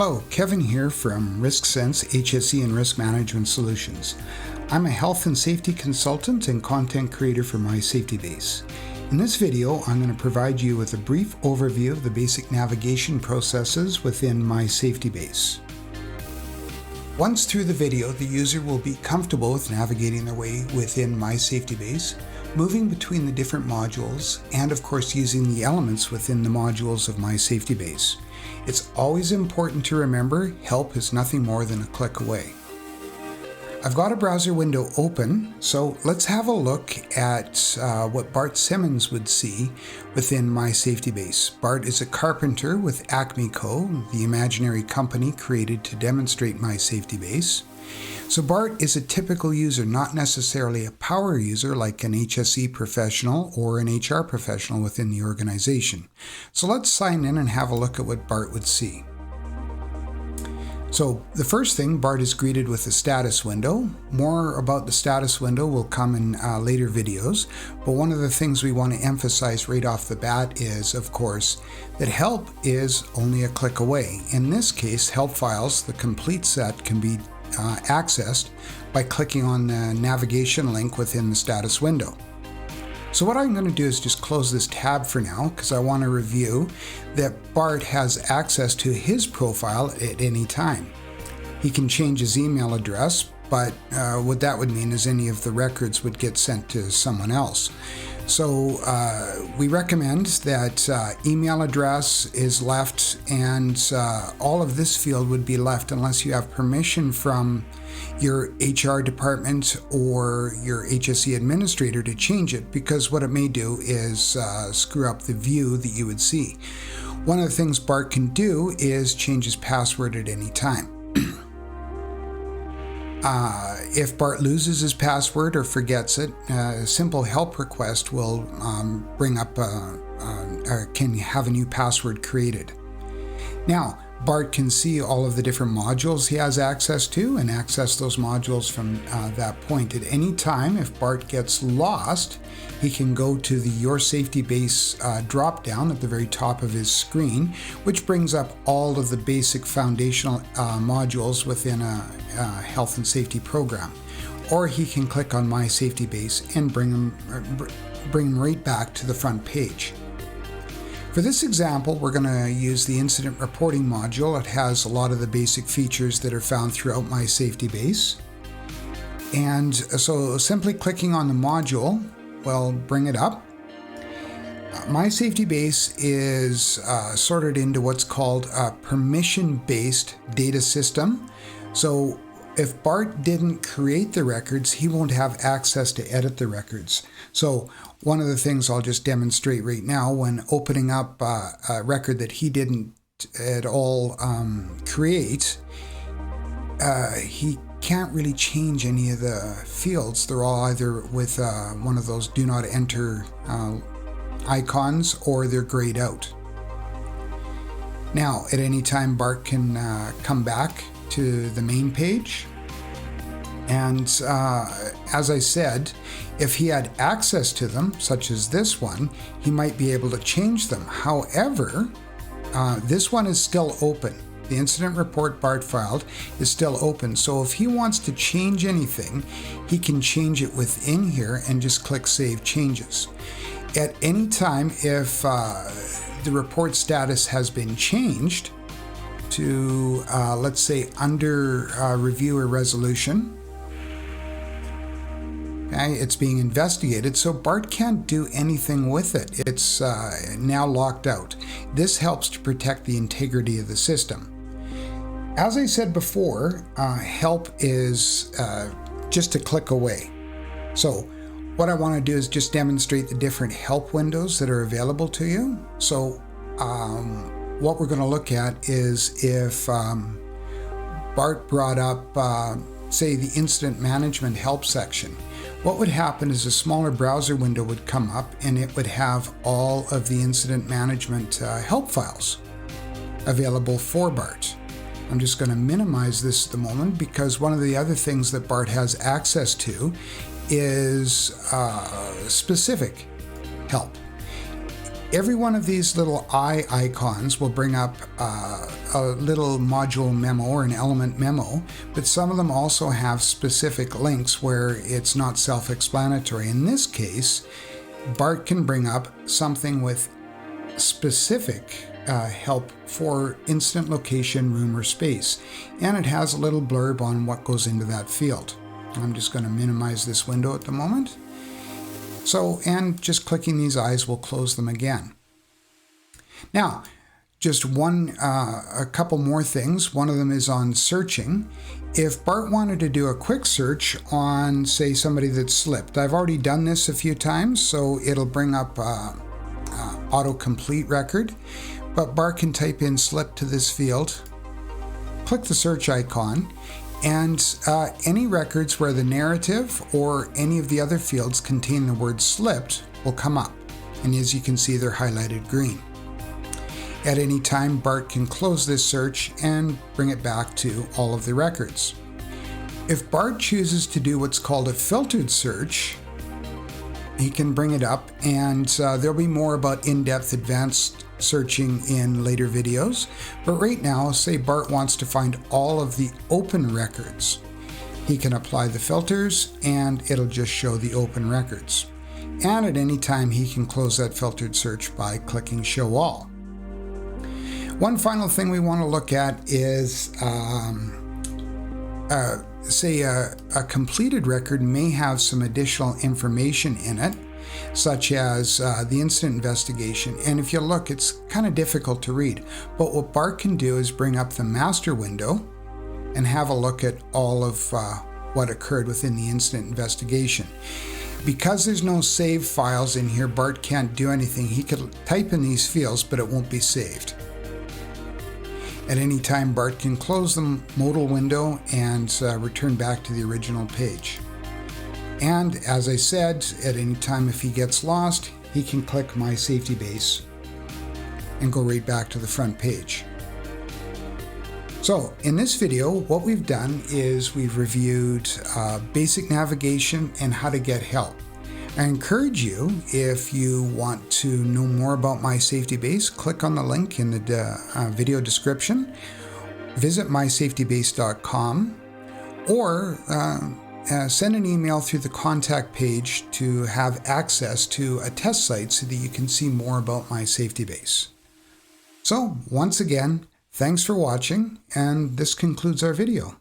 Hello, Kevin here from RiskSense HSE and Risk Management Solutions. I'm a health and safety consultant and content creator for MySafetyBase. In this video, I'm going to provide you with a brief overview of the basic navigation processes within MySafetyBase. Once through the video, the user will be comfortable with navigating their way within MySafetyBase, moving between the different modules, and of course using the elements within the modules of MySafetyBase. It's always important to remember, help is nothing more than a click away. I've got a browser window open, so let's have a look at what Bart Simmons would see within MySafetyBase. Bart is a carpenter with Acme Co., the imaginary company created to demonstrate MySafetyBase. So Bart is a typical user, not necessarily a power user like an HSE professional or an HR professional within the organization. So let's sign in and have a look at what Bart would see. So the first thing, Bart is greeted with a status window. More about the status window will come in later videos, but one of the things we want to emphasize right off the bat is, of course, that help is only a click away. In this case, help files, the complete set, can be accessed by clicking on the navigation link within the status window. So what I'm going to do is just close this tab for now because I want to review that Bart has access to his profile at any time. He can change his email address, but what that would mean is any of the records would get sent to someone else. So we recommend that email address is left, and all of this field would be left unless you have permission from your HR department or your HSE administrator to change it, because what it may do is screw up the view that you would see. One of the things Bart can do is change his password at any time. If Bart loses his password or forgets it, a simple help request will bring up can have a new password created. Now, Bart can see all of the different modules he has access to and access those modules from that point. At any time, if Bart gets lost, he can go to the Your Safety Base drop-down at the very top of his screen, which brings up all of the basic foundational modules within a health and safety program. Or he can click on MySafetyBase and bring him right back to the front page. For this example, we're going to use the incident reporting module. It has a lot of the basic features that are found throughout MySafetyBase. And so simply clicking on the module will bring it up. MySafetyBase is sorted into what's called a permission-based data system. So if Bart didn't create the records, he won't have access to edit the records. So one of the things I'll just demonstrate right now, when opening up a record that he didn't at all create, he can't really change any of the fields. They're all either with one of those do not enter icons, or they're grayed out. Now, at any time, Bart can come back to the main page. And as I said, if he had access to them, such as this one, he might be able to change them. However, this one is still open. The incident report Bart filed is still open. So if he wants to change anything, he can change it within here and just click Save Changes. At any time, if the report status has been changed to, let's say, under review or resolution, okay, it's being investigated, so Bart can't do anything with it. It's now locked out. This helps to protect the integrity of the system. As I said before, help is just a click away. So what I want to do is just demonstrate the different help windows that are available to you. So what we're going to look at is if Bart brought up, say, the incident management help section. What would happen is a smaller browser window would come up and it would have all of the incident management help files available for Bart. I'm just going to minimize this at the moment because one of the other things that Bart has access to is specific help. Every one of these little eye icons will bring up a little module memo or an element memo, but some of them also have specific links where it's not self-explanatory. In this case, BART can bring up something with specific help for instant location, room, or space, and it has a little blurb on what goes into that field. I'm just going to minimize this window at the moment. So, and just clicking these eyes will close them again. Now, just a couple more things. One of them is on searching. If BART wanted to do a quick search on, say, somebody that slipped, I've already done this a few times, so it'll bring up autocomplete record, but BART can type in slip to this field, click the search icon, and any records where the narrative or any of the other fields contain the word slipped will come up. And as you can see, they're highlighted green. At any time, BART can close this search and bring it back to all of the records. If BART chooses to do what's called a filtered search, he can bring it up, and there'll be more about in-depth advanced searching in later videos. But right now, say BART wants to find all of the open records. He can apply the filters and it'll just show the open records. And at any time, he can close that filtered search by clicking Show All. One final thing we want to look at is say a completed record may have some additional information in it, such as the incident investigation. And if you look, it's kind of difficult to read. But what BART can do is bring up the master window and have a look at all of what occurred within the incident investigation. Because there's no save files in here, BART can't do anything. He could type in these fields, but it won't be saved. At any time, BART can close the modal window and return back to the original page. And as I said, at any time if he gets lost, he can click MySafetyBase and go right back to the front page. So in this video, what we've done is we've reviewed basic navigation and how to get help. I encourage you, if you want to know more about MySafetyBase, click on the link in the video description, visit MySafetyBase.com, or send an email through the contact page to have access to a test site so that you can see more about MySafetyBase. So once again, thanks for watching, and this concludes our video.